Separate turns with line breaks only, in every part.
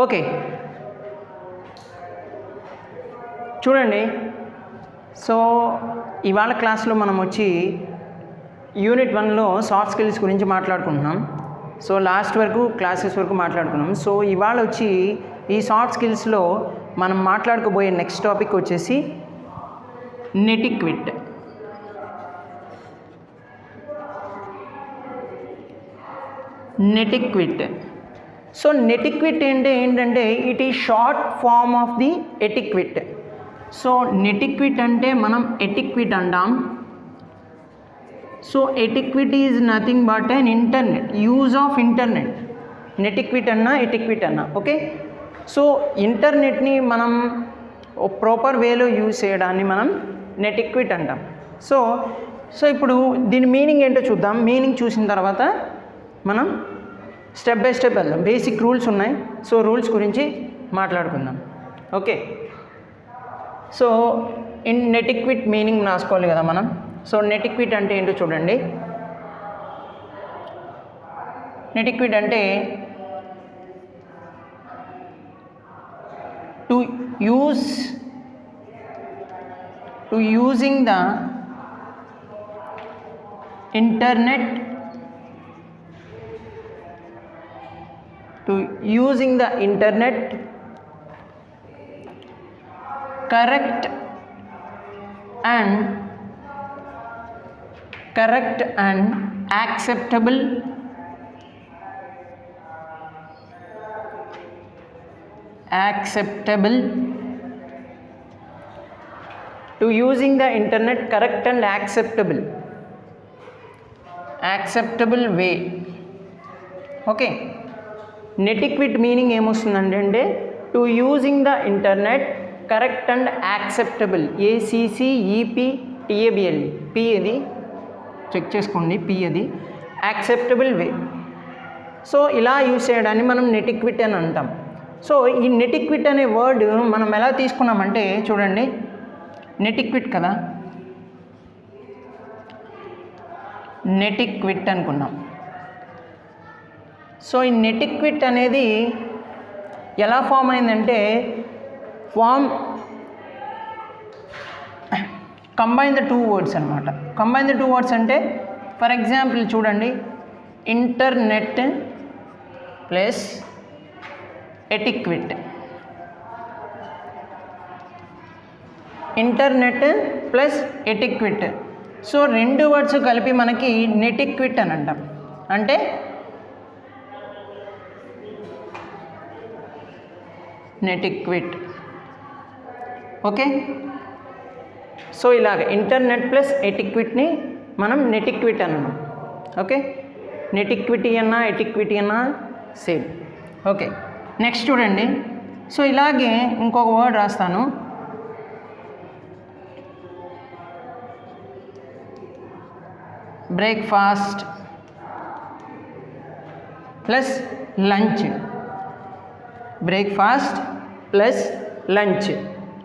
Okay, చూడండి. So ఇవాళ క్లాస్లో మనం వచ్చి యూనిట్ 1లో సాఫ్ట్ స్కిల్స్ గురించి మాట్లాడుకుంటున్నాం. సో లాస్ట్ వరకు క్లాసెస్ వరకు మాట్లాడుకున్నాం. సో ఇవాళ వచ్చి ఈ సాఫ్ట్ స్కిల్స్లో మనం మాట్లాడుకోబోయే నెక్స్ట్ టాపిక్ వచ్చేసి నెటిక్విట్. సో నెటిక్విట్ ఏంటంటే it is short form of the etiquette. So netiquette అంటే మనం ఎటిక్విట్ అంటాం. So etiquette is nothing but an internet, use of internet. Netiquette అన్నా ఎటిక్విట్ అన్నా ఓకే. సో ఇంటర్నెట్ని మనం ప్రాపర్ వేలో యూజ్ చేయడాన్ని మనం నెటిక్విట్ అంటాం. సో ఇప్పుడు దీని మీనింగ్ ఏంటో చూద్దాం. మీనింగ్ చూసిన తర్వాత మనం స్టెప్ బై స్టెప్ వెళ్దాం. బేసిక్ రూల్స్ ఉన్నాయి. సో రూల్స్ గురించి మాట్లాడుకుందాం. ఓకే, సో నెటిక్విట్ మీనింగ్ రాసుకోవాలి కదా మనం. సో నెటిక్విట్ అంటే ఏంటో చూడండి. నెటిక్విట్ అంటే using the internet correct and acceptable to using the internet correct and acceptable way. Okay, netiquette meaning ఏమొస్తుందంటే to using the internet correct and acceptable. ACCEPTABL. పి అది చెక్ చేసుకోండి, పి అది యాక్సెప్టబుల్ వే. సో ఇలా యూజ్ చేయడాన్ని మనం నెటిక్విట్ అని అంటాం. సో ఈ నెటిక్విట్ అనే వర్డ్ మనం ఎలా తీసుకున్నామంటే చూడండి, నెటిక్విట్ కదా, నెటిక్విట్ అనుకున్నాం. సో ఈ నెటిక్విట్ అనేది ఎలా ఫామ్ అయిందంటే కంబైన్ ద టూ వర్డ్స్ అనమాట. కంబైన్ ద టూ వర్డ్స్ అంటే ఫర్ ఎగ్జాంపుల్ చూడండి, internet plus etiquette. Internet plus etiquette. So రెండు వర్డ్స్ కలిపి మనకి నెటిక్విట్ అని అంటాం. అంటే నెటిక్విట్. ఓకే, సో ఇలాగ ఇంటర్నెట్ ప్లస్ ఎటిక్విట్ని మనం నెటిక్విట్ అన్నాం. ఓకే, నెటిక్విటీ అన్నా ఎటిక్విటీ అన్నా సేమ్. ఓకే, నెక్స్ట్ చూడండి. సో ఇలాగే ఇంకొక వర్డ్ రాస్తాను. Breakfast plus lunch. Breakfast plus lunch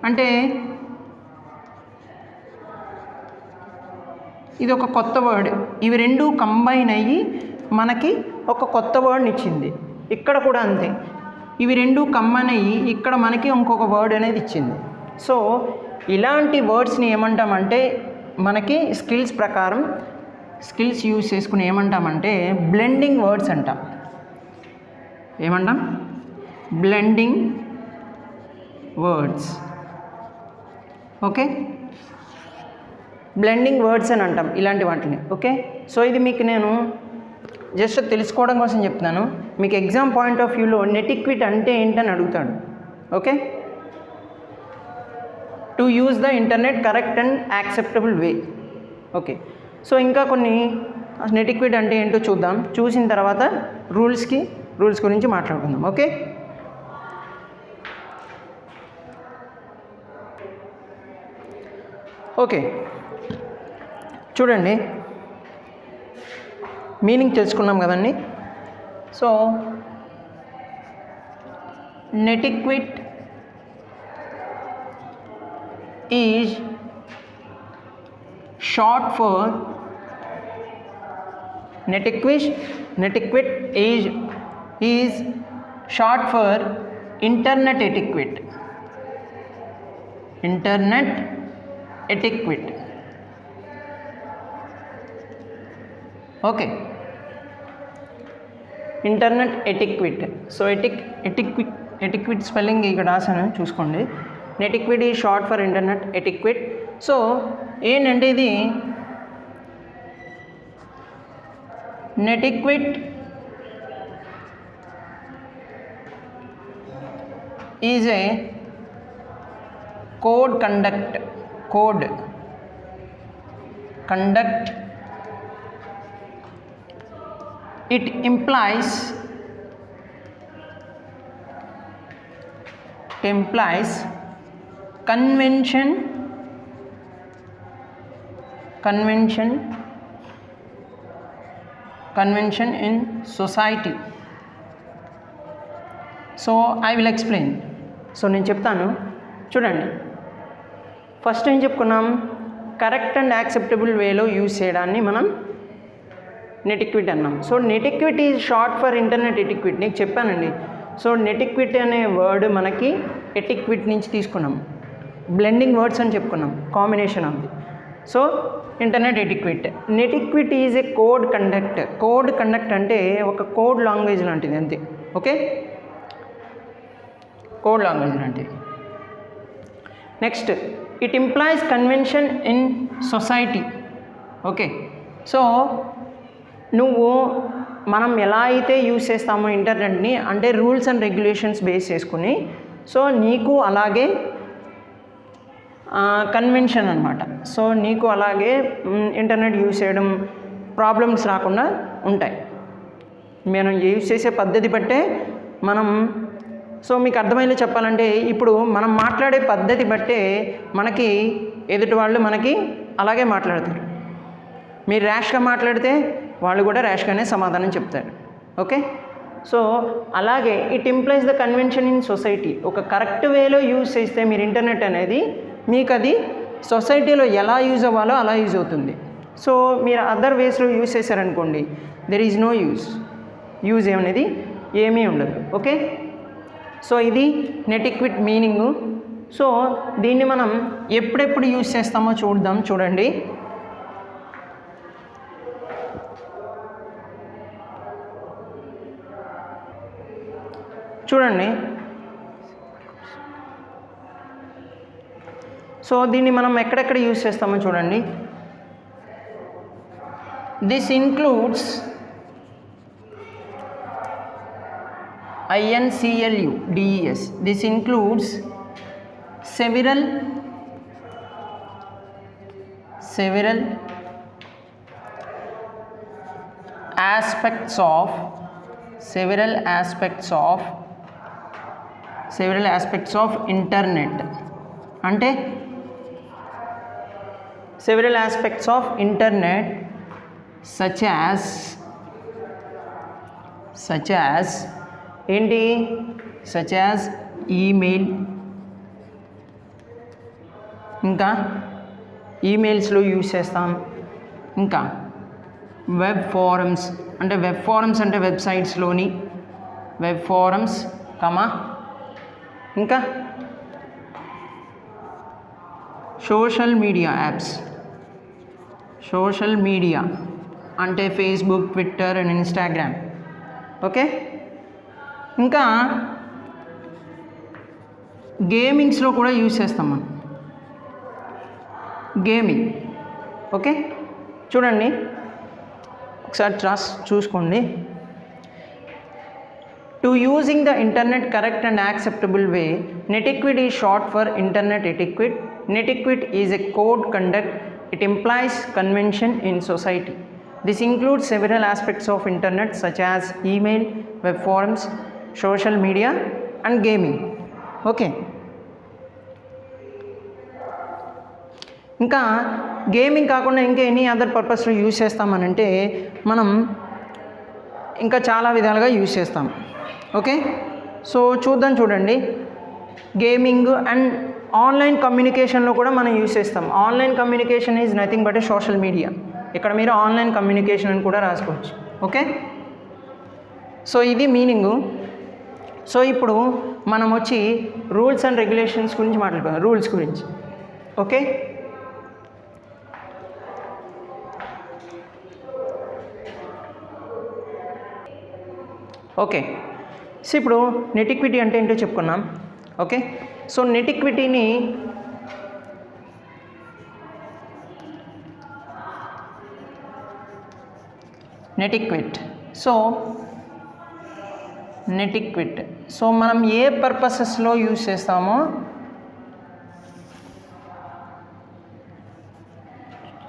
అంటే ఇది ఒక కొత్త వర్డ్. ఇవి రెండు కంబైన్ అయ్యి మనకి ఒక కొత్త వర్డ్ని ఇచ్చింది. ఇక్కడ కూడా అంతే, ఇవి రెండు కంబైన్ అయ్యి ఇక్కడ మనకి ఇంకొక వర్డ్ అనేది ఇచ్చింది. సో ఇలాంటి వర్డ్స్ని ఏమంటామంటే మనకి స్కిల్స్ ప్రకారం స్కిల్స్ యూజ్ చేసుకుని ఏమంటామంటే బ్లెండింగ్ వర్డ్స్ అంటాం. ఏమంటాం? Blending words. Okay, blending words అని అంటాం ఇలాంటి వాటిని. ఓకే, సో ఇది మీకు నేను జస్ట్ తెలుసుకోవడం కోసం చెప్తున్నాను. మీకు ఎగ్జామ్ పాయింట్ ఆఫ్ వ్యూలో నెటిక్విట్ అంటే ఏంటని అడుగుతాడు. Okay, to use the internet correct and acceptable way. Okay, so ఇంకా కొన్ని నెటిక్విట్ అంటే ఏంటో చూద్దాం. చూసిన తర్వాత రూల్స్ గురించి మాట్లాడుకుందాం. ఓకే, ఓకే చూడండి, మీనింగ్ తెలుసుకున్నాం కదండి. So netiquette is short for netiquette is short for internet etiquette. Internet etiquette. Okay, internet etiquette. So etiquette spelling ఇక్కడ రాశాను చూసుకోండి. Netiquette is short for internet etiquette. So ఏంటంటే ఇది netiquette is a code conduct. It implies convention in society. So I will explain. So నేను చెప్తాను చూడండి. First ఏం చెప్పుకున్నాం, కరెక్ట్ అండ్ యాక్సెప్టబుల్ వేలో యూజ్ చేయడాన్ని మనం నెటిక్విట్ అన్నాం. So netiquette is short for internet etiquette. నీకు చెప్పానండి. సో నెటిక్విట్ అనే వర్డ్ మనకి ఎటిక్విట్ నుంచి తీసుకున్నాం. బ్లెండింగ్ వర్డ్స్ అని చెప్పుకున్నాం, combination of the. So internet etiquette. Netiquette is a code conduct అంటే ఒక కోడ్ లాంగ్వేజ్ లాంటిది అంతే. ఓకే, కోడ్ లాంగ్వేజ్ లాంటిది. Next, it implies convention in society. Okay, so మనం ఎలా అయితే యూజ్ చేస్తామో ఇంటర్నెట్ని, అంటే రూల్స్ అండ్ రెగ్యులేషన్స్ బేస్ చేసుకుని, సో నీకు అలాగే కన్వెన్షన్ అనమాట. సో నీకు అలాగే ఇంటర్నెట్ యూజ్ చేయడం ప్రాబ్లమ్స్ రాకుండా ఉంటాయి. మనం యూజ్ చేసే పద్ధతి బట్టే మనం, సో మీకు అర్థమయ్యేలా చెప్పాలంటే ఇప్పుడు మనం మాట్లాడే పద్ధతి బట్టే మనకి ఎదుటి వాళ్ళు మనకి అలాగే మాట్లాడతారు. మీరు ర్యాష్గా మాట్లాడితే వాళ్ళు కూడా ర్యాష్గానే సమాధానం చెప్తారు. ఓకే, సో అలాగే it implies the convention in society. ఒక కరెక్ట్ వేలో యూజ్ చేస్తే మీరు ఇంటర్నెట్ అనేది మీకు అది సొసైటీలో ఎలా యూజ్ అవ్వాలో అలా యూజ్ అవుతుంది. సో మీరు అదర్ వేస్లో యూజ్ చేశారనుకోండి, దెర్ ఈజ్ నో యూజ్ అనేది ఏమీ ఉండదు. ఓకే, సో ఇది నెటిక్విట్ మీనింగు. సో దీన్ని మనం ఎప్పుడెప్పుడు యూజ్ చేస్తామో చూడండి. సో దీన్ని మనం ఎక్కడెక్కడ యూజ్ చేస్తామో చూడండి. This includes INCLUDES. This includes several aspects of internet. అంటే several aspects of internet such as ఏంటి, సచ్ యాజ్ ఈమెయిల్, ఇంకా ఈమెయిల్స్లో యూజ్ చేస్తాం. ఇంకా వెబ్ ఫోరమ్స్ అంటే వెబ్సైట్స్లోని వెబ్ ఫోరమ్స్, ఇంకా social media apps. Social media అంటే Facebook, Twitter and Instagram. Okay, ఇంకా గేమింగ్స్లో కూడా యూజ్ చేస్తాం మనం, గేమింగ్. ఓకే, చూడండి ఒకసారి చూసుకోండి. To using the internet correct and acceptable way, netiquette is short for internet etiquette. Netiquette is a code conduct. It implies convention in society. This includes several aspects of internet such as email, web forums, social media and gaming. Okay, ఇంకా gaming కాకుండా ఇంకా any other పర్పస్లో use చేస్తామనంటే మనం ఇంకా చాలా విధాలుగా use చేస్తాం. Okay, so చూడండి. గేమింగ్ అండ్ ఆన్లైన్ కమ్యూనికేషన్లో కూడా మనం యూజ్ చేస్తాం. Online communication is nothing but A social media. ఇక్కడ మీరు ఆన్లైన్ కమ్యూనికేషన్ అని కూడా రాసుకోవచ్చు. ఓకే, సో ఇది మీనింగు. సో ఇప్పుడు మనం వచ్చి రూల్స్ అండ్ రెగ్యులేషన్స్ గురించి మాట్లాడుకుందాం, రూల్స్ గురించి. Okay, okay. సో ఇప్పుడు నెట్ ఈక్విటీ అంటే ఏంటో చెప్పుకున్నాం. ఓకే, సో నెట్ ఈక్విటీని నెట్ ఈక్విట్ సో మనం ఏ పర్పసెస్లో యూజ్ చేస్తామో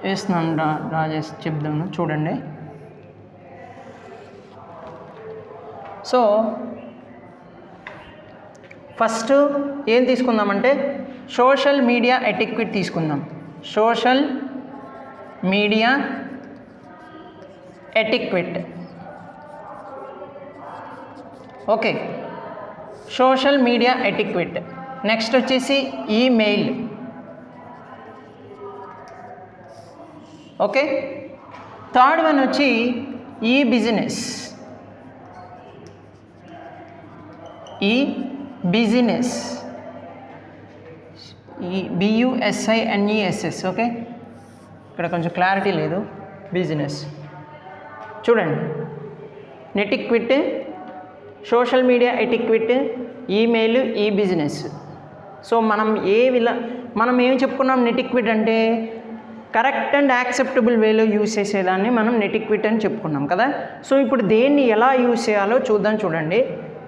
వేస్తున్నాను, రాజేష్ చెప్దాము చూడండి. సో ఫస్ట్ ఏం తీసుకుందామంటే సోషల్ మీడియా ఎటిక్విట్ తీసుకుందాం. Social media etiquette. Okay, social media etiquette. Next వచ్చేసి ఈమెయిల్. ఓకే, థర్డ్ వన్ వచ్చి ఈ బిజినెస్. BUSINESS. ఓకే, ఇక్కడ కొంచెం క్లారిటీ లేదు. బిజినెస్ చూడండి, నెట్ ఈక్విట్, సోషల్ మీడియా ఎటిక్విట్, ఈమెయిల్, ఈ బిజినెస్. సో మనం ఏం చెప్పుకున్నాం, నెట్ ఈక్విట్ అంటే కరెక్ట్ అండ్ యాక్సెప్టబుల్ వేలో యూజ్ చేసేదాన్ని మనం నెట్ ఈక్విట్ అని చెప్పుకున్నాం కదా. సో ఇప్పుడు దేన్ని ఎలా యూజ్ చేయాలో చూద్దాం. చూడండి,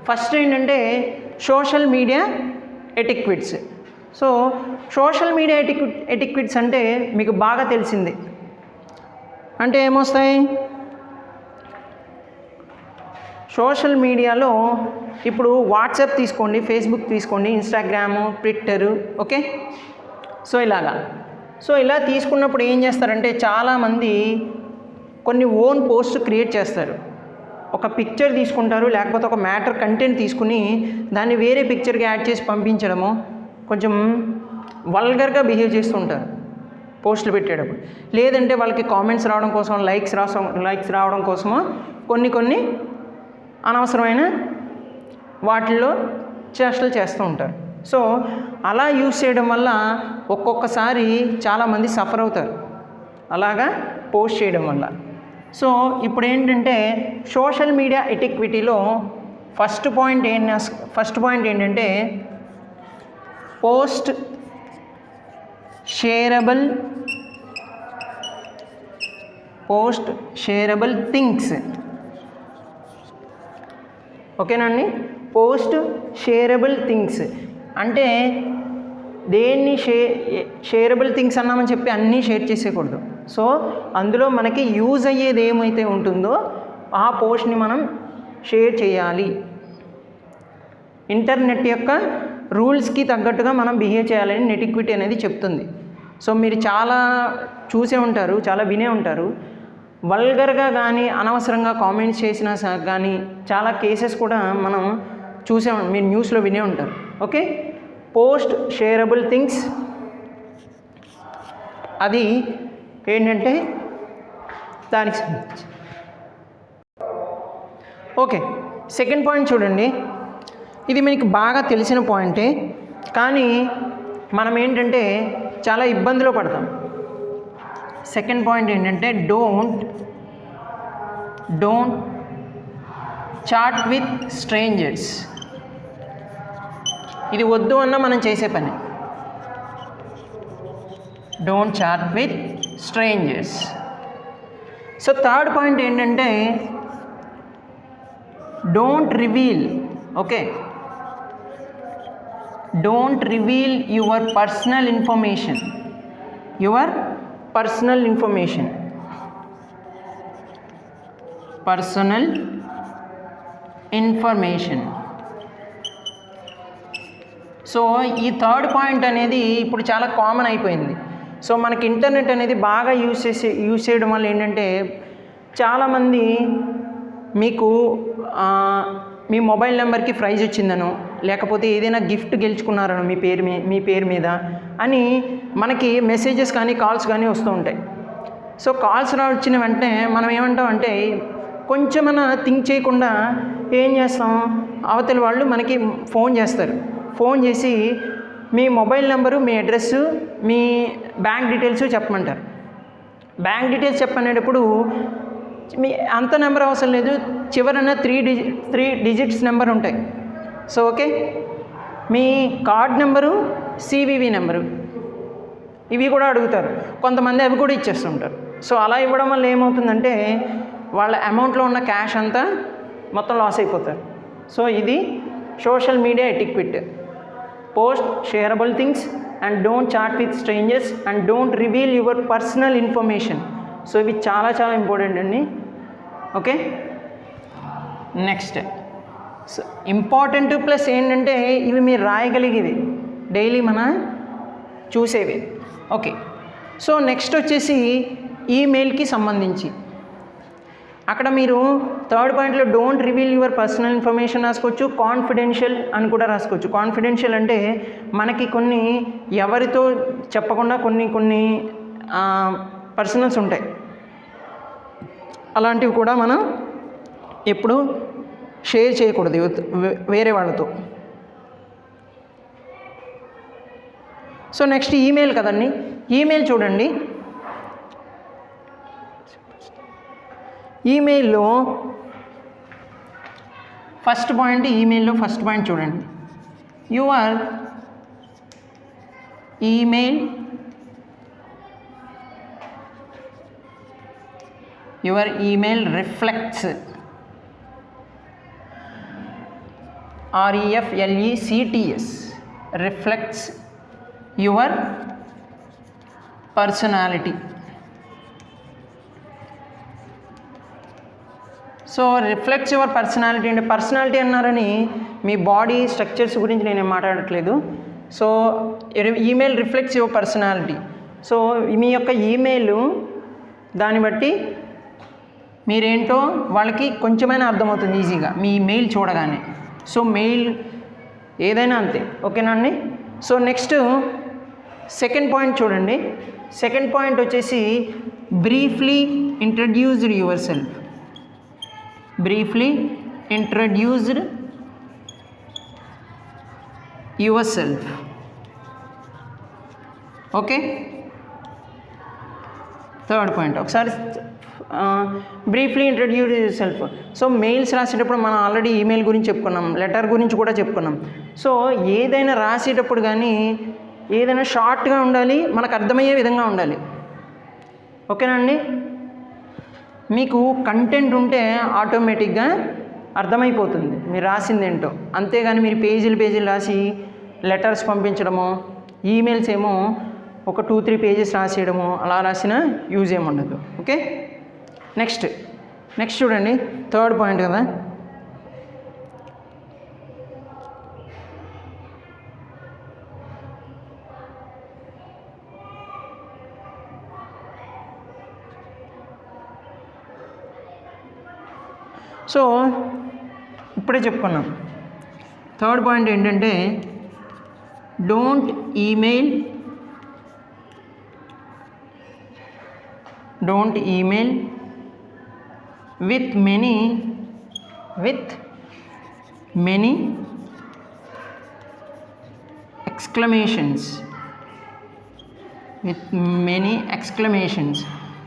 ఫస్ట్ ఏంటంటే social media etiquettes. So social media etiquettes అంటే మీకు బాగా తెలిసింది. అంటే ఏమొస్తాయి, సోషల్ మీడియాలో ఇప్పుడు వాట్సాప్ తీసుకోండి, ఫేస్బుక్ తీసుకోండి, ఇన్స్టాగ్రాము, ట్విట్టరు. ఓకే, సో ఇలా తీసుకున్నప్పుడు ఏం చేస్తారంటే చాలామంది కొన్ని ఓన్ పోస్ట్ క్రియేట్ చేస్తారు. ఒక పిక్చర్ తీసుకుంటారు, లేకపోతే ఒక మ్యాటర్ కంటెంట్ తీసుకుని దాన్ని వేరే పిక్చర్కి యాడ్ చేసి పంపించడము, కొంచెం వల్గర్గా బిహేవ్ చేస్తుంటారు పోస్టులు పెట్టేటప్పుడు. లేదంటే వాళ్ళకి కామెంట్స్ రావడం కోసం, లైక్స్ రావడం కోసమో కొన్ని అనవసరమైన వాటిల్లో చేష్టలు చేస్తూ ఉంటారు. సో అలా యూజ్ చేయడం వల్ల ఒక్కొక్కసారి చాలామంది సఫర్ అవుతారు అలాగా పోస్ట్ చేయడం వల్ల. సో ఇప్పుడు ఏంటంటే సోషల్ మీడియా ఎటిక్విటీలో ఫస్ట్ పాయింట్ ఏంటంటే పోస్ట్ షేరబుల్ థింగ్స్. ఓకేనండి, పోస్ట్ షేరబుల్ థింగ్స్ అంటే దేన్ని షేరబుల్ థింగ్స్ అన్నామని చెప్పి అన్నీ షేర్ చేసేయకూడదు. సో అందులో మనకి యూజ్ అయ్యేది ఏమైతే ఉంటుందో ఆ పోస్ట్ని మనం షేర్ చేయాలి. ఇంటర్నెట్ యొక్క రూల్స్కి తగ్గట్టుగా మనం బిహేవ్ చేయాలని నెట్ ఈక్విటీ అనేది చెప్తుంది. సో మీరు చాలా చూసే ఉంటారు, చాలా వినే ఉంటారు. వల్గర్గా కానీ అనవసరంగా కామెంట్స్ చేసినా కానీ చాలా కేసెస్ కూడా మనం మీరు న్యూస్లో వినే ఉంటారు. ఓకే, పోస్ట్ షేరబుల్ థింగ్స్ అది ఏంటంటే దానికి సంబంధించి. ఓకే, సెకండ్ పాయింట్ చూడండి, ఇది మీకు బాగా తెలిసిన పాయింటే, కానీ మనం ఏంటంటే చాలా ఇబ్బందిలో పడతాం. సెకండ్ పాయింట్ ఏంటంటే డోంట్ చాట్ విత్ స్ట్రేంజర్స్. ఇది వద్దు అన్న మనం చేసే పని. Don't chat with strangers. So third point ఏంటంటే don't reveal. Okay, don't reveal your personal information. So ఈ థర్డ్ పాయింట్ అనేది ఇప్పుడు చాలా కామన్ అయిపోయింది. సో మనకి ఇంటర్నెట్ అనేది బాగా యూజ్ చేయడం వల్ల ఏంటంటే చాలామంది మీకు మీ మొబైల్ నెంబర్కి ప్రైజ్ వచ్చిందనో, లేకపోతే ఏదైనా గిఫ్ట్ గెలుచుకున్నారనో మీ పేరు మీద అని మనకి మెసేజెస్ కానీ కాల్స్ కానీ వస్తూ ఉంటాయి. సో కాల్స్ వచ్చిన వెంటనే మనం ఏమంటాం అంటే కొంచెమన్నా థింక్ చేయకుండా ఏం చేస్తాం, అవతల వాళ్ళు మనకి ఫోన్ చేస్తారు. ఫోన్ చేసి మీ మొబైల్ నెంబరు, మీ అడ్రస్సు, మీ బ్యాంక్ డీటెయిల్స్ చెప్పమంటారు. బ్యాంక్ డీటెయిల్స్ చెప్పనేటప్పుడు మీ అంత నెంబర్ అవసరం లేదు, చివరన 3 డిజిట్స్ నెంబర్ ఉంటాయి. సో ఓకే, మీ కార్డ్ నెంబరు, సివివి నెంబరు ఇవి కూడా అడుగుతారు. కొంతమంది అవి కూడా ఇచ్చేస్తుంటారు. సో అలా ఇవ్వడం వల్ల ఏమవుతుందంటే వాళ్ళ అమౌంట్లో ఉన్న క్యాష్ అంతా మొత్తం లాస్ అయిపోతారు. సో ఇది social media etiquette. Post shareable things and don't chat with strangers and don't reveal your personal information. So ఇవి చాలా చాలా ఇంపార్టెంట్ అండి. ఓకే, నెక్స్ట్ ఇంపార్టెంట్ ప్లస్ ఏంటంటే ఇవి మీరు రాయగలిగేవి, డైలీ మన చూసేవి. ఓకే, సో నెక్స్ట్ వచ్చేసి ఈమెయిల్కి సంబంధించి అక్కడ మీరు థర్డ్ పాయింట్లో don't reveal your personal information రాసుకోవచ్చు, కాన్ఫిడెన్షియల్ అని కూడా రాసుకోవచ్చు. కాన్ఫిడెన్షియల్ అంటే మనకి కొన్ని ఎవరితో చెప్పకుండా కొన్ని పర్సనల్స్ ఉంటాయి, అలాంటివి కూడా మనం ఎప్పుడు షేర్ చేయకూడదు వేరే వాళ్ళతో. సో నెక్స్ట్ ఈమెయిల్ కదండి. ఈమెయిల్ చూడండి, ఈమెయిల్లో ఫస్ట్ పాయింట్ చూడండి. Your email reflects REFLECTS reflects your personality. So reflects your personality అంటే పర్సనాలిటీ అన్నారని మీ బాడీ స్ట్రక్చర్స్ గురించి నేనేం మాట్లాడట్లేదు. So email reflects your personality. So మీ యొక్క ఈమెయిల్ దాన్ని బట్టి మీరేంటో వాళ్ళకి కొంచెమైనా అర్థమవుతుంది ఈజీగా మీ మెయిల్ చూడగానే. సో మెయిల్ ఏదైనా అంతే, ఓకేనా అండి. సో నెక్స్ట్ సెకండ్ పాయింట్ చూడండి. సెకండ్ పాయింట్ వచ్చేసి briefly introduced your self. Okay, third point ఒకసారి briefly introduce your self. So mails రాసేటప్పుడు మనం ఆల్రెడీ ఈమెయిల్ గురించి చెప్పుకున్నాం, లెటర్ గురించి కూడా చెప్పుకున్నాం. సో ఏదైనా రాసేటప్పుడు కానీ ఏదైనా షార్ట్గా ఉండాలి, మనకు అర్థమయ్యే విధంగా ఉండాలి, ఓకేనా అండి. మీకు కంటెంట్ ఉంటే ఆటోమేటిక్గా అర్థమైపోతుంది మీరు రాసింది ఏంటో. అంతేగాని మీరు పేజీలు రాసి లెటర్స్ పంపించడము, ఈమెయిల్స్ ఏమో ఒక 2-3 పేజెస్ రాసేయడము, అలా రాసినా యూజ్ ఏముండదు. ఓకే, నెక్స్ట్ చూడండి, థర్డ్ పాయింట్ కదా. సో ఇప్పుడే చెప్పుకున్నాం. థర్డ్ పాయింట్ ఏంటంటే don't email with many exclamations.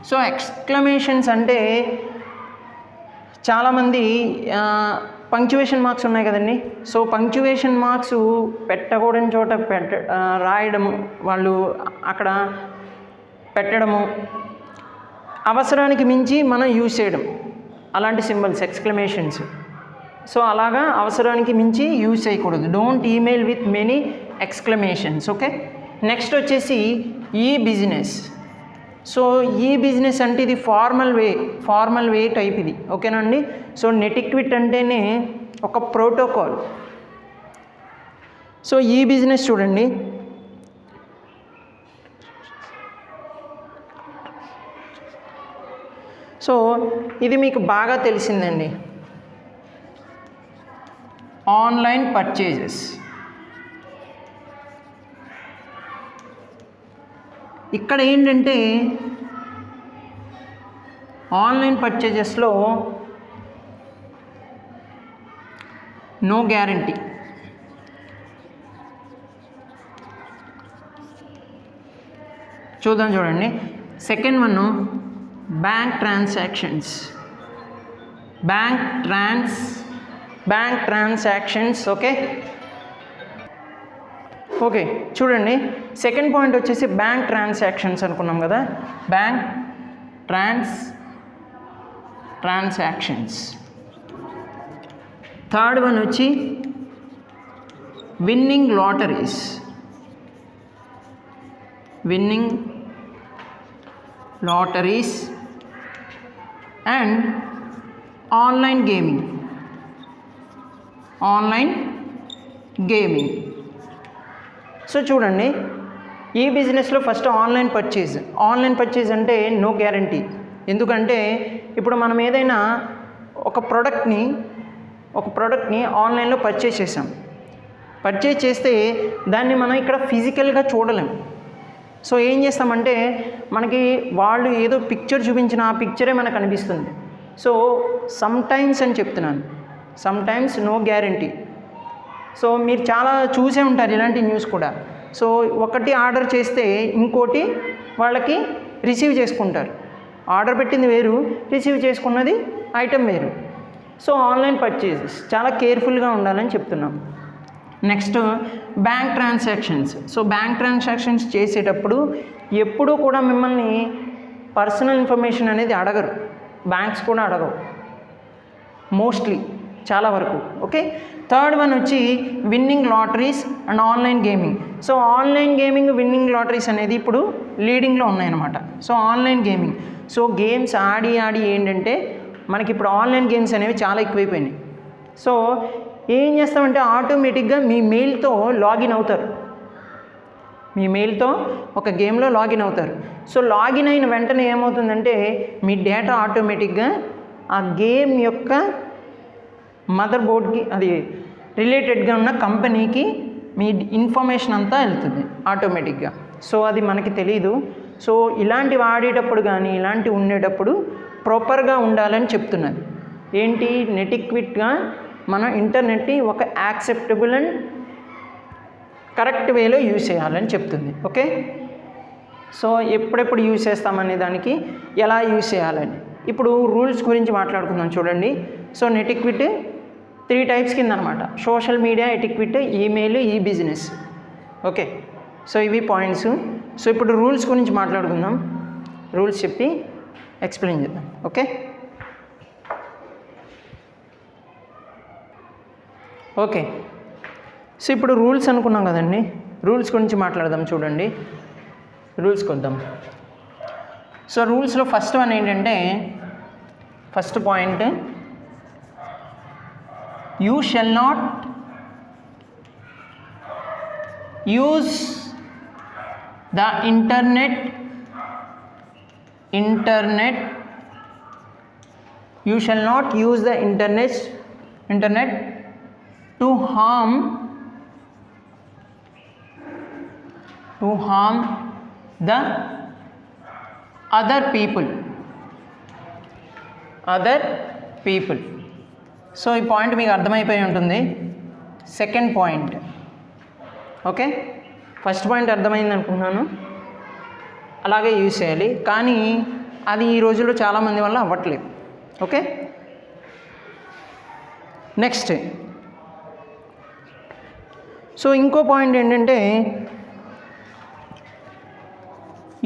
So exclamations అంటే చాలామంది పంక్చువేషన్ మార్క్స్ ఉన్నాయి కదండి. సో పంక్చువేషన్ మార్క్స్ పెట్టకూడని చోట రాయడము, వాళ్ళు అక్కడ పెట్టడము, అవసరానికి మించి మనం యూజ్ చేయడం, అలాంటి సింబల్స్ ఎక్స్క్లమేషన్స్. సో అలాగా అవసరానికి మించి యూజ్ చేయకూడదు. Don't email with many exclamations. Okay, next వచ్చేసి ఈ బిజినెస్. సో ఈ బిజినెస్ అంటే ఇది ఫార్మల్ వే టైప్ ఇది, ఓకేనా అండి. సో నెటిక్విట్ అంటేనే ఒక ప్రోటోకాల్. సో ఈ బిజినెస్ చూడండి, సో ఇది మీకు బాగా తెలిసిందండి, ఆన్లైన్ పర్చేజెస్. ఇక్కడ ఏంటంటే ఆన్లైన్ పర్చేజెస్లో నో గ్యారంటీ. చూడండి. Second one bank transactions. Bank transactions. Okay చూడండి, సెకండ్ పాయింట్ వచ్చేసి బ్యాంక్ ట్రాన్సాక్షన్స్ అనుకున్నాం కదా, బ్యాంక్ ట్రాన్సాక్షన్స్. థర్డ్ వన్ వచ్చి winning lotteries. And online gaming. So చూడండి, ఈ బిజినెస్లో ఫస్ట్ ఆన్లైన్ పర్చేజ్ అంటే నో గ్యారంటీ. ఎందుకంటే ఇప్పుడు మనం ఏదైనా ఒక ప్రోడక్ట్ని ఆన్లైన్లో పర్చేజ్ చేస్తే దాన్ని మనం ఇక్కడ ఫిజికల్గా చూడలేం. సో ఏం చేస్తామంటే మనకి వాళ్ళు ఏదో పిక్చర్ చూపించిన ఆ పిక్చరే మనకు అనిపిస్తుంది. సో సమ్టైమ్స్ అని చెప్తున్నాను, సమ్టైమ్స్ నో గ్యారంటీ. సో మీరు చాలా చూసే ఉంటారు ఇలాంటి న్యూస్ కూడా. సో ఒకటి ఆర్డర్ చేస్తే ఇంకోటి వాళ్ళకి రిసీవ్ చేసుకుంటారు. ఆర్డర్ పెట్టింది వేరు, రిసీవ్ చేసుకున్నది ఐటెం వేరు. సో ఆన్లైన్ పర్చేజెస్ చాలా కేర్ఫుల్గా ఉండాలని చెప్తున్నాం. Next bank transactions. So bank transactions చేసేటప్పుడు ఎప్పుడూ కూడా మిమ్మల్ని పర్సనల్ ఇన్ఫర్మేషన్ అనేది అడగరు, బ్యాంక్స్ కూడా అడగవు మోస్ట్లీ, చాలా వరకు. ఓకే, థర్డ్ వన్ వచ్చి winning lotteries and online gaming. So online gaming, winning lotteries అనేది ఇప్పుడు లీడింగ్లో ఉన్నాయన్నమాట. So online gaming, so games ఆడి ఏంటంటే మనకి ఇప్పుడు ఆన్లైన్ గేమ్స్ అనేవి చాలా ఎక్కువైపోయినాయి. సో ఏం చేస్తామంటే ఆటోమేటిక్గా మీ మెయిల్తో లాగిన్ అవుతారు, మీ మెయిల్తో ఒక గేమ్లో లాగిన్ అవుతారు. సో లాగిన్ అయిన వెంటనే ఏమవుతుందంటే మీ డేటా ఆటోమేటిక్గా ఆ గేమ్ యొక్క మదర్ బోర్డ్కి, అది రిలేటెడ్గా ఉన్న కంపెనీకి మీ ఇన్ఫర్మేషన్ అంతా వెళ్తుంది ఆటోమేటిక్గా. సో అది మనకి తెలీదు. సో ఇలాంటివి ఆడేటప్పుడు కానీ ఇలాంటివి ఉండేటప్పుడు ప్రాపర్గా ఉండాలని చెప్తున్నది. ఏంటి, నెటిక్విట్గా మనం ఇంటర్నెట్ని ఒక యాక్సెప్టబుల్ అండ్ కరెక్ట్ వేలో యూజ్ చేయాలని చెప్తుంది. ఓకే, సో ఎప్పుడెప్పుడు యూజ్ చేస్తామనే దానికి ఎలా యూజ్ చేయాలని ఇప్పుడు రూల్స్ గురించి మాట్లాడుకుందాం. చూడండి, సో నెటిక్విట్ 3 టైప్స్ కింద అనమాట: సోషల్ మీడియా ఎటిక్విట్, ఈమెయిల్, ఈ బిజినెస్. ఓకే, సో ఇవి పాయింట్స్. సో ఇప్పుడు రూల్స్ గురించి మాట్లాడుకుందాం, రూల్స్ చెప్పి ఎక్స్ప్లెయిన్ చేద్దాం. ఓకే, సో ఇప్పుడు రూల్స్ అనుకున్నాం కదండి, రూల్స్ గురించి మాట్లాడదాం. చూడండి, రూల్స్కి వద్దాం. సో రూల్స్లో ఫస్ట్ వన్ ఏంటంటే, first point, you shall not use the internet you shall not use the internet to harm the other people. So ఈ పాయింట్ మీకు అర్థమైపోయి ఉంటుంది. Second point, okay, first point అర్థమైంది అనుకుంటున్నాను, అలాగే యూజ్ చేయాలి. కానీ అది ఈ రోజుల్లో చాలామంది వల్ల అవ్వట్లేదు. ఓకే, నెక్స్ట్, సో ఇంకో పాయింట్ ఏంటంటే,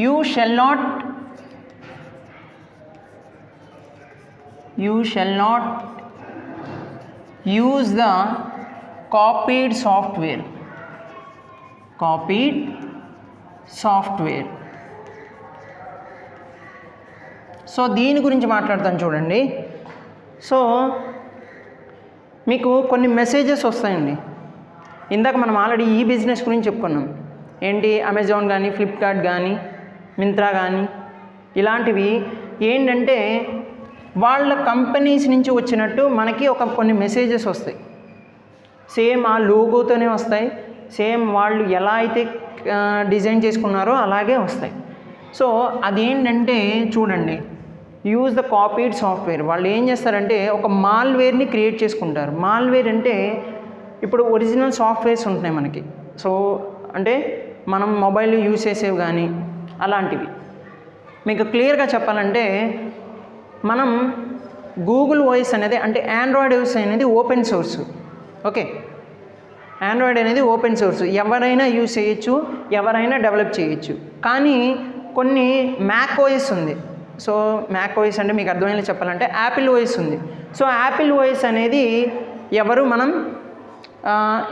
you shall not use the copied software. So దీని గురించి మాట్లాడతాను చూడండి. సో మీకు కొన్ని మెసేజెస్ వస్తాయండి. ఇందాక మనం ఆల్రెడీ ఈ బిజినెస్ గురించి చెప్పుకున్నాం. ఏంటి, అమెజాన్ కానీ, ఫ్లిప్కార్ట్ కానీ, మింత్రా కానీ, ఇలాంటివి ఏంటంటే వాళ్ళ కంపెనీస్ నుంచి వచ్చినట్టు మనకి కొన్ని మెసేజెస్ వస్తాయి. సేమ్ ఆ లోగోతోనే వస్తాయి, సేమ్ వాళ్ళు ఎలా అయితే డిజైన్ చేసుకున్నారో అలాగే వస్తాయి. సో అదేంటంటే చూడండి, యూజ్ ద కాపీడ్ సాఫ్ట్వేర్. వాళ్ళు ఏం చేస్తారంటే ఒక మాల్వేర్ని క్రియేట్ చేసుకుంటారు. మాల్వేర్ అంటే ఇప్పుడు ఒరిజినల్ సాఫ్ట్వేర్స్ ఉంటున్నాయి మనకి. సో అంటే మనం మొబైల్ యూజ్ చేసేవి కానీ అలాంటివి. మీకు క్లియర్గా చెప్పాలంటే మనం గూగుల్ వాయిస్ అనేది అంటే ఆండ్రాయిడ్ వాయిస్ అనేది ఓపెన్ సోర్స్. ఓకే, ఆండ్రాయిడ్ అనేది ఓపెన్ సోర్స్, ఎవరైనా యూజ్ చేయొచ్చు, ఎవరైనా డెవలప్ చేయొచ్చు. కానీ కొన్ని మ్యాక్ ఓఎస్ ఉంది. సో మ్యాక్ ఓఎస్ అంటే మీకు అర్థమయ్యేలా చెప్పాలంటే యాపిల్ ఓఎస్ ఉంది. సో యాపిల్ ఓఎస్ అనేది మనం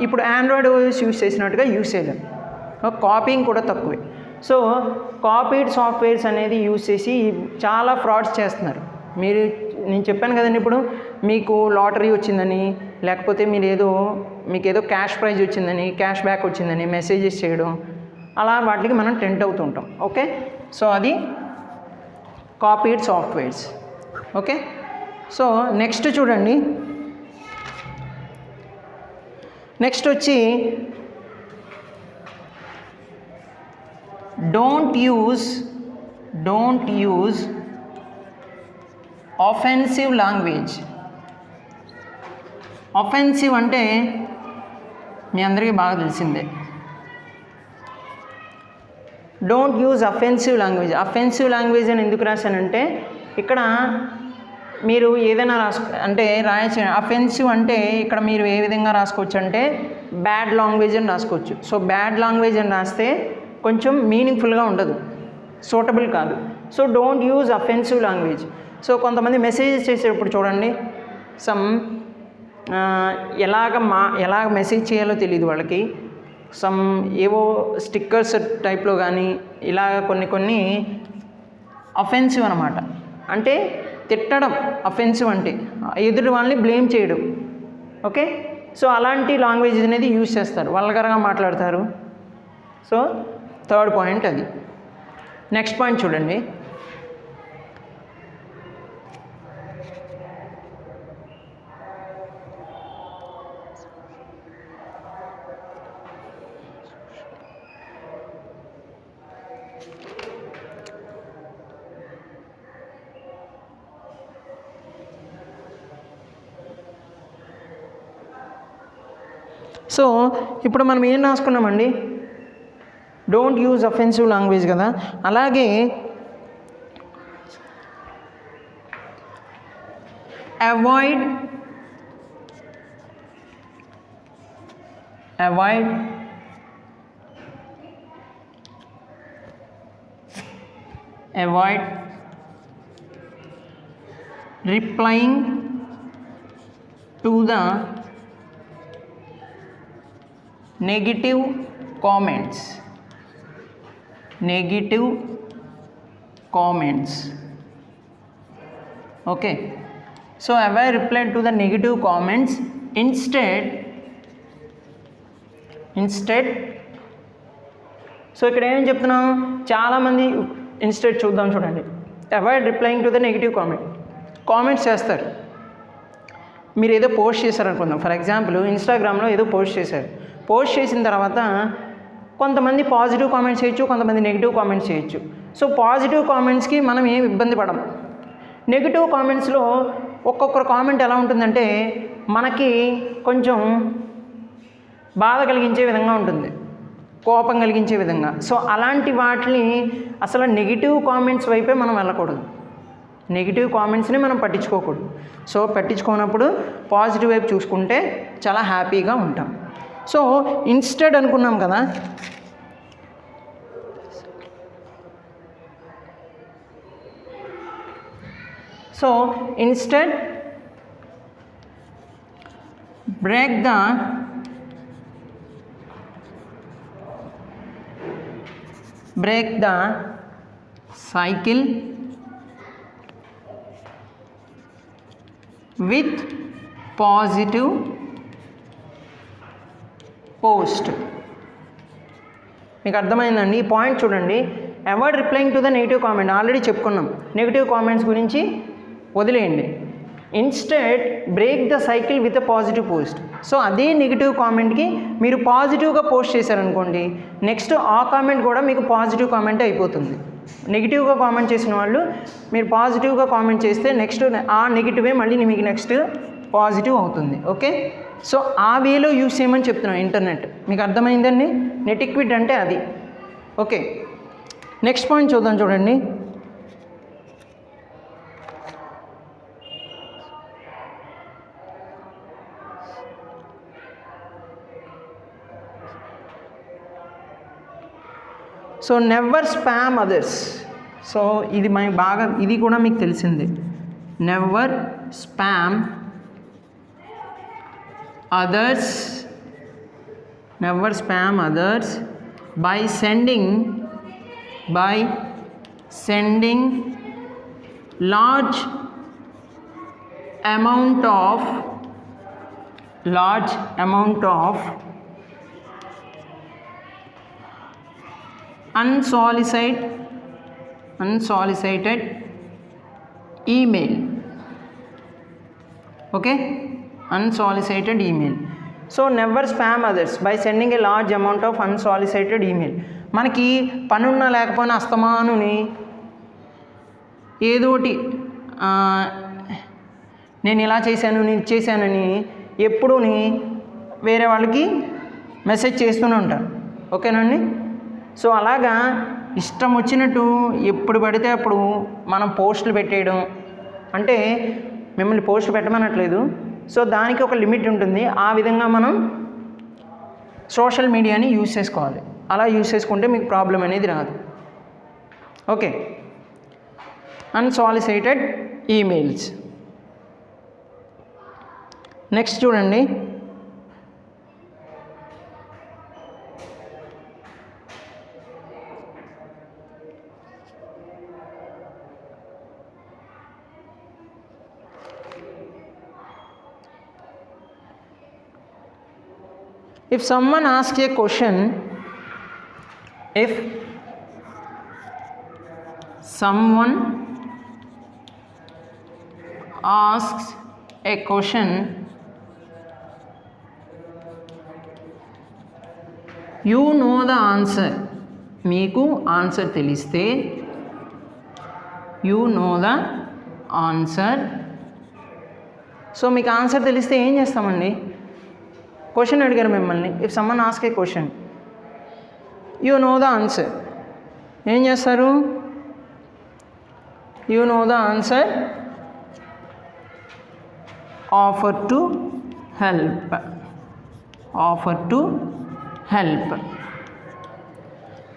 ఇప్పుడు ఆండ్రాయిడ్ ఓఎస్ యూజ్ చేసినట్టుగా యూజ్ చేయలేం. కాపీయింగ్ కూడా తక్కువే. సో కాపీడ్ సాఫ్ట్వేర్స్ అనేది యూజ్ చేసి చాలా ఫ్రాడ్స్ చేస్తున్నారు. నేను చెప్పాను కదండి, ఇప్పుడు మీకు లాటరీ వచ్చిందని, లేకపోతే మీకు ఏదో క్యాష్ ప్రైజ్ వచ్చిందని, క్యాష్ బ్యాక్ వచ్చిందని మెసేజెస్ చేయడం, అలా వాటికి మనం టెంప్ట్ అవుతుంటాం. ఓకే, సో అది copied softwares. Okay, so next చూడండి, నెక్స్ట్ వచ్చి don't use offensive language. Offensive అంటే మీ అందరికీ బాగా తెలిసిందే. Don't use offensive language. Offensive language అని ఎందుకు రాశానంటే ఇక్కడ మీరు ఏదైనా రాయొచ్చు. అఫెన్సివ్ అంటే ఇక్కడ మీరు ఏ విధంగా రాసుకోవచ్చు అంటే బ్యాడ్ లాంగ్వేజ్ అని రాసుకోవచ్చు. సో బ్యాడ్ లాంగ్వేజ్ అని రాస్తే కొంచెం మీనింగ్ఫుల్గా ఉండదు, సూటబుల్ కాదు. So don't use offensive language. So కొంతమంది మెసేజెస్ చేసేటప్పుడు చూడండి, ఎలాగ మెసేజ్ చేయాలో తెలియదు వాళ్ళకి. ఏవో స్టిక్కర్స్ టైప్లో కానీ ఇలాగ కొన్ని అఫెన్సివ్ అనమాట. అంటే తిట్టడం అఫెన్సివ్ అంటే ఎదుటి వాళ్ళని బ్లేమ్ చేయడం. ఓకే, సో అలాంటి లాంగ్వేజ్ అనేది యూజ్ చేస్తారు, వల్గర్గా మాట్లాడతారు. సో థర్డ్ పాయింట్ అది. నెక్స్ట్ పాయింట్ చూడండి, సో ఇప్పుడు మనం ఏం రాసుకున్నామండి, డోంట్ యూజ్ అఫెన్సివ్ లాంగ్వేజ్ కదా. అలాగే avoid replying to the negative comments. Okay, so avoid reply to the negative comments. Instead so ఇక్కడ ఏం చెప్తున్నాం, చాలామంది ఇన్స్టెడ్ చూడండి. Avoid replying to the negative comments చేస్తారు. మీరు ఏదో పోస్ట్ చేశారనుకుందాం, ఫర్ ఎగ్జాంపుల్ ఇన్స్టాగ్రామ్లో ఏదో పోస్ట్ చేసిన తర్వాత కొంతమంది పాజిటివ్ కామెంట్స్ చేయొచ్చు, కొంతమంది నెగిటివ్ కామెంట్స్ చేయొచ్చు. సో పాజిటివ్ కామెంట్స్కి మనం ఏం ఇబ్బంది పడం. నెగిటివ్ కామెంట్స్లో ఒక్కొక్కరు కామెంట్ ఎలా ఉంటుందంటే మనకి కొంచెం బాధ కలిగించే విధంగా ఉంటుంది, కోపం కలిగించే విధంగా. సో అలాంటి వాటిని అసలు నెగిటివ్ కామెంట్స్ వైపే మనం వెళ్ళకూడదు, నెగిటివ్ కామెంట్స్ని మనం పట్టించుకోకూడదు. సో పట్టించుకోనప్పుడు పాజిటివ్ వైపు చూసుకుంటే చాలా హ్యాపీగా ఉంటాం. సో ఇన్స్టెడ్ అనుకున్నాం కదా, so instead break the cycle with positive post. మీకు అర్థమైందండి ఈ పాయింట్ చూడండి. Avoid replying to the negative comment already చెప్పుకున్నాం, నెగిటివ్ కామెంట్స్ గురించి వదిలేయండి. Instead break the cycle with a positive post. So అదే నెగిటివ్ కామెంట్కి మీరు పాజిటివ్గా పోస్ట్ చేశారనుకోండి, నెక్స్ట్ ఆ కామెంట్ కూడా మీకు పాజిటివ్ కామెంట్ అయిపోతుంది. నెగిటివ్గా కామెంట్ చేసిన వాళ్ళు మీరు పాజిటివ్గా కామెంట్ చేస్తే నెక్స్ట్ ఆ నెగిటివే మళ్ళీ మీకు నెక్స్ట్ పాజిటివ్ అవుతుంది. ఓకే, సో ఆ వేలో యూస్ చేయమని చెప్తున్నాను ఇంటర్నెట్. మీకు అర్థమైందండి? నెటిక్విట్ అంటే అది. ఓకే, నెక్స్ట్ పాయింట్ చూద్దాం. చూడండి, so never spam others. So ఇది మనకి బాగా, ఇది కూడా మీకు తెలిసిందే. Never spam others, never spam others by sending large amount of unsolicited email. Okay, unsolicited email. So never spam others by sending a large amount of unsolicited email. మనకి పనున్నా లేకపోయినా అస్తమానుని ఏదోటి నేను ఇలా చేశాను, నేను చేశానని ఎప్పుడూని వేరే వాళ్ళకి మెసేజ్ చేస్తూనే ఉంటాను. ఓకేనండి? సో అలాగా ఇష్టం వచ్చినట్టు ఎప్పుడు పడితే అప్పుడు మనం పోస్టులు పెట్టేయడం, అంటే మిమ్మల్ని పోస్ట్ పెట్టమనట్లేదు, సో దానికి ఒక లిమిట్ ఉంటుంది. ఆ విధంగా మనం సోషల్ మీడియాని యూజ్ చేసుకోవాలి. అలా యూజ్ చేసుకుంటే మీకు ప్రాబ్లం అనేది రాదు. Okay, unsolicited emails. నెక్స్ట్ చూడండి, if someone asks a question, if someone asks a question, you know the answer. మీకు ఆన్సర్ తెలిస్తే you know the answer. So మీకు ఆన్సర్ తెలిస్తే ఏం చేస్తామండి? క్వశ్చన్ అడిగారు మిమ్మల్ని, if someone ask a question, you know the answer, ఏం చేస్తారు? You know the answer, offer to help. Offer to help.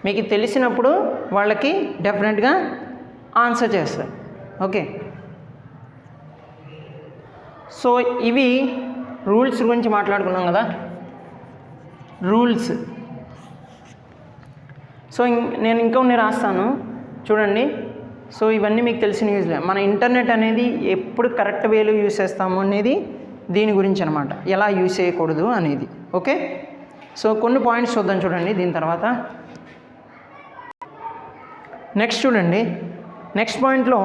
మీకు తెలిసినప్పుడు వాళ్ళకి డెఫినెట్గా ఆన్సర్ చేస్తారు. ఓకే, సో ఇవి రూల్స్ గురించి మాట్లాడుకున్నాం కదా, రూల్స్. సో నేను ఇంకొన్ని రాస్తాను చూడండి. సో ఇవన్నీ మీకు తెలిసిన యూజ్లే. మన ఇంటర్నెట్ అనేది ఎప్పుడు కరెక్ట్ వేలో యూజ్ చేస్తాము అనేది దీని గురించి అనమాట, ఎలా యూజ్ చేయకూడదు అనేది. ఓకే, సో కొన్ని పాయింట్స్ చూద్దాం చూడండి దీని తర్వాత. నెక్స్ట్ చూడండి, నెక్స్ట్ పాయింట్లో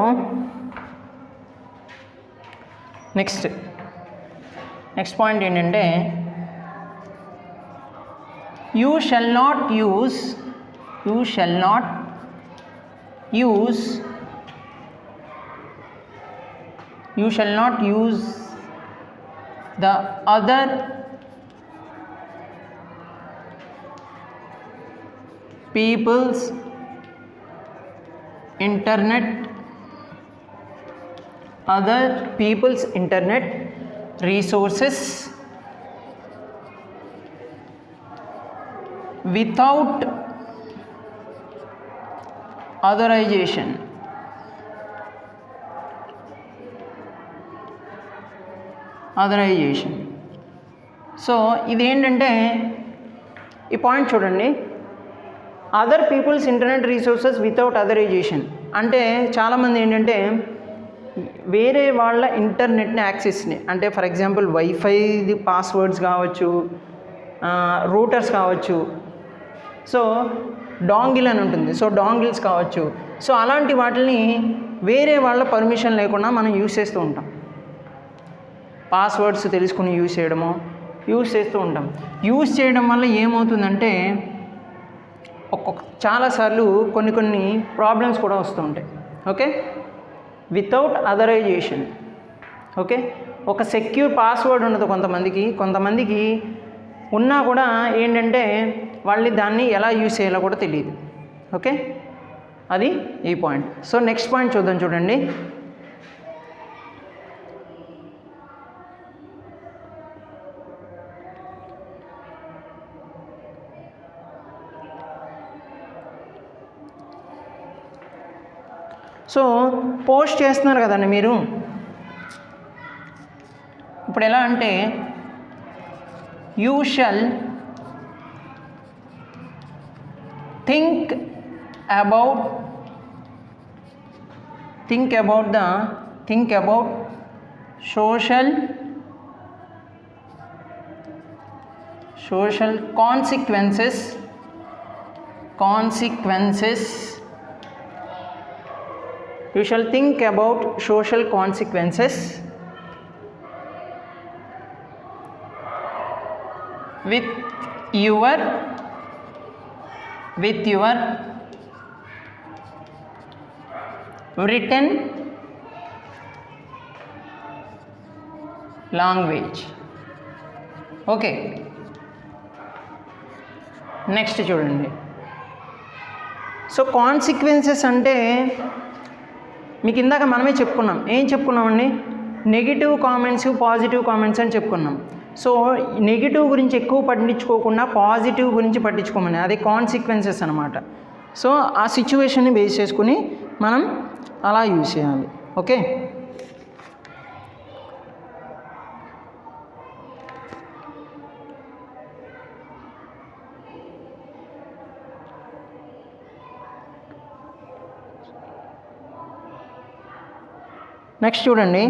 నెక్స్ట్ పాయింట్ ఏంటంటే, you shall not use the other peoples internet resources without authorization. So ఇదేంటంటే, ఈ పాయింట్ చూడండి, other peoples internet resources without authorization అంటే చాలామంది ఏంటంటే వేరే వాళ్ళ ఇంటర్నెట్ని యాక్సెస్ని, అంటే ఫర్ ఎగ్జాంపుల్ వైఫైది పాస్వర్డ్స్ కావచ్చు, రూటర్స్ కావచ్చు, సో డాంగిల్ అని ఉంటుంది, సో డాంగిల్స్ కావచ్చు, సో అలాంటి వాటిని వేరే వాళ్ళ పర్మిషన్ లేకుండా మనం యూజ్ చేస్తూ ఉంటాం. పాస్వర్డ్స్ తెలుసుకుని యూజ్ చేస్తూ ఉంటాం. యూజ్ చేయడం వల్ల ఏమవుతుందంటే చాలాసార్లు కొన్ని ప్రాబ్లమ్స్ కూడా వస్తూ ఉంటాయి. Okay, without authorization. ఓకే, ఒక సెక్యూర్ పాస్వర్డ్ ఉండదు కొంతమందికి ఉన్నా కూడా ఏంటంటే వాళ్ళని దాన్ని ఎలా యూజ్ చేయాలో కూడా తెలియదు. ఓకే, అది ఈ పాయింట్. సో నెక్స్ట్ పాయింట్ చూద్దాం. చూడండి, సో పోస్ట్ చేస్తున్నారు కదండి మీరు. ఇప్పుడు ఎలా అంటే you shall think about social consequences you shall think about social consequences with your written language. Okay, next చూడండి. సో కాన్సిక్వెన్సెస్ అంటే మీకు ఇందాక మనమే చెప్పుకున్నాం. ఏం చెప్పుకున్నామండి? నెగిటివ్ కామెంట్స్, పాజిటివ్ కామెంట్స్ అని చెప్పుకున్నాం. సో నెగిటివ్ గురించి ఎక్కువ పట్టించుకోకుండా పాజిటివ్ గురించి పట్టించుకోమని, అది కాన్సిక్వెన్సెస్ అనమాట. సో ఆ సిచ్యువేషన్ని బేస్ చేసుకుని మనం అలా యూజ్ చేయాలి. ఓకే, నెక్స్ట్ చూడండి,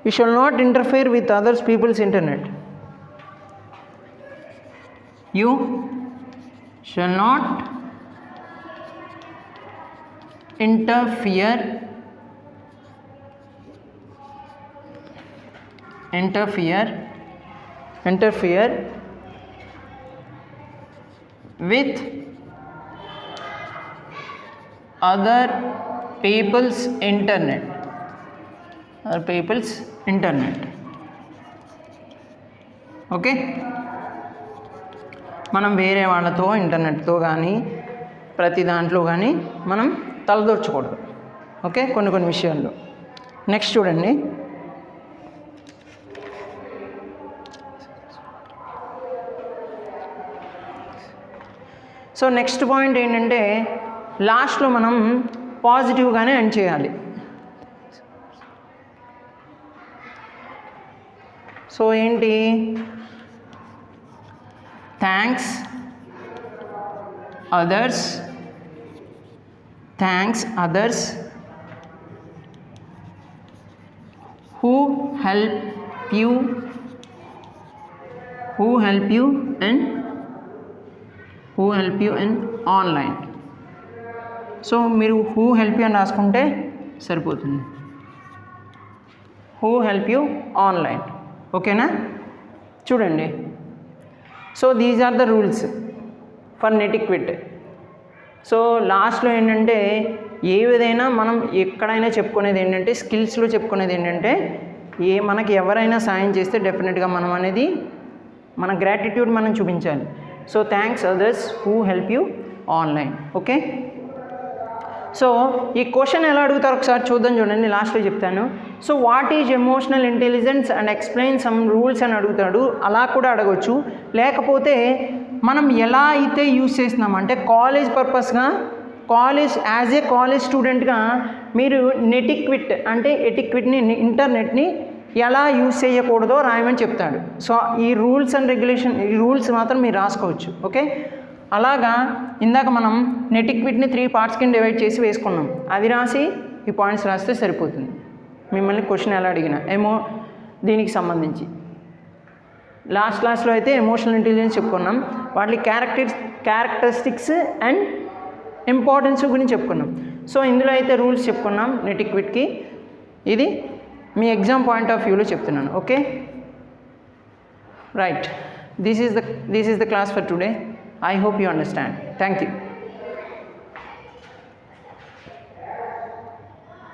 you shall not interfere with others people's internet. You shall not interfere with other people's internet. Okay, మనం వేరే వాళ్ళతో ఇంటర్నెట్తో కానీ ప్రతి దాంట్లో కానీ మనం తలదూర్చకూడదు. ఓకే, కొన్ని విషయాల్లో. నెక్స్ట్ చూడండి, సో నెక్స్ట్ పాయింట్ ఏంటంటే లాస్ట్లో మనం పాజిటివ్గానే ఎండ్ చేయాలి. సో ఏంటి? Thanks others who help you in online. So మీరు who help you అని రాసుకుంటే సరిపోతుంది. who help you online. ఓకేనా? చూడండి, so these are the rules for netiquette. So లాస్ట్లో ఏంటంటే ఏ విధైనా మనం ఎక్కడైనా చెప్పుకునేది ఏంటంటే, స్కిల్స్లో చెప్పుకునేది ఏంటంటే, మనకి ఎవరైనా సాయం చేస్తే డెఫినెట్గా మనం అనేది మన గ్రాటిట్యూడ్ మనం చూపించాలి. So thanks others who help you online. Okay, so ఈ క్వశ్చన్ ఎలా అడుగుతారు ఒకసారి చూద్దాం. చూడండి, లాస్ట్లో చెప్తాను. So what is emotional intelligence and explain some rules అని అడుగుతాడు. అలా కూడా అడగవచ్చు. లేకపోతే మనం ఎలా అయితే యూజ్ చేస్తున్నామంటే కాలేజ్ పర్పస్గా, యాజ్ ఏ కాలేజ్ స్టూడెంట్గా మీరు నెటిక్విట్ అంటే ఎటిక్విట్ని, ఇంటర్నెట్ని ఎలా యూజ్ చేయకూడదో రాయమని చెప్తాడు. సో ఈ రూల్స్ అండ్ రెగ్యులేషన్, ఈ రూల్స్ మాత్రం మీరు రాసుకోవచ్చు. ఓకే, అలాగా ఇందాక మనం నెటిక్విట్ని 3 పార్ట్స్ కింద డివైడ్ చేసి వేసుకున్నాం. అది రాసి ఈ పాయింట్స్ రాస్తే సరిపోతుంది. మిమ్మల్ని క్వశ్చన్ ఎలా అడిగినా దీనికి సంబంధించి లాస్ట్లో అయితే ఎమోషనల్ ఇంటెలిజెన్స్ చెప్పుకున్నాం. వాటి క్యారెక్టరిస్టిక్స్ అండ్ ఇంపార్టెన్స్ గురించి చెప్పుకున్నాం. సో ఇందులో అయితే రూల్స్ చెప్పుకున్నాం నెటిక్విట్కి. ఇది మీ ఎగ్జామ్ పాయింట్ ఆఫ్ వ్యూలో చెప్తున్నాను. Okay, right. This is the class for today. I hope you understand. Thank you.